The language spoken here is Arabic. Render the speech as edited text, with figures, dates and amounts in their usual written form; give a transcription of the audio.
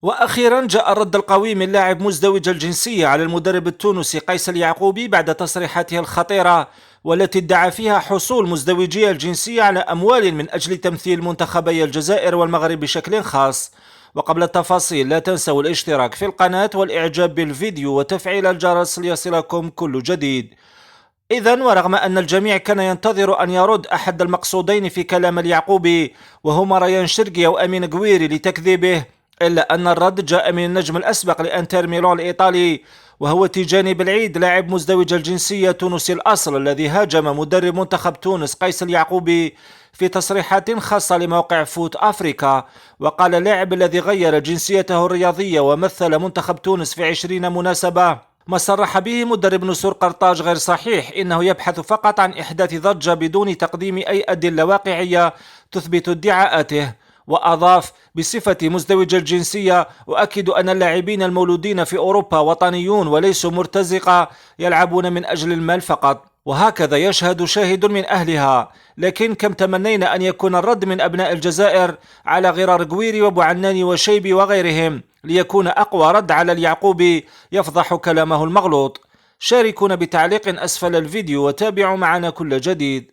وأخيرا جاء الرد القوي من لاعب مزدوج الجنسية على المدرب التونسي قيس اليعقوبي بعد تصريحاته الخطيرة والتي ادعى فيها حصول مزدوجي الجنسية على أموال من أجل تمثيل منتخبي الجزائر والمغرب بشكل خاص. وقبل التفاصيل لا تنسوا الاشتراك في القناة والإعجاب بالفيديو وتفعيل الجرس ليصلكم كل جديد. إذا ورغم أن الجميع كان ينتظر أن يرد أحد المقصودين في كلام اليعقوبي وهما ريان شرقي أو أمين قويري لتكذيبه، إلا أن الرد جاء من النجم الأسبق لأنتر ميلان الإيطالي وهو تيجاني بالعيد، لاعب مزدوج الجنسية تونسي الأصل الذي هاجم مدرب منتخب تونس قيس اليعقوبي في تصريحات خاصة لموقع فوت أفريكا. وقال اللاعب الذي غير جنسيته الرياضية ومثل منتخب تونس في 20 مناسبة ما صرح به مدرب نسور قرطاج غير صحيح، إنه يبحث فقط عن إحداث ضجة بدون تقديم أي أدلة واقعية تثبت ادعاءاته. وأضاف: بصفة مزدوج الجنسية أؤكد أن اللاعبين المولودين في أوروبا وطنيون وليسوا مرتزقة يلعبون من أجل المال فقط، وهكذا يشهد شاهد من أهلها. لكن كم تمنينا أن يكون الرد من أبناء الجزائر على غرار قويري وبوعناني وشيبي وغيرهم ليكون أقوى رد على اليعقوبي يفضح كلامه المغلوط. شاركونا بتعليق أسفل الفيديو وتابعوا معنا كل جديد.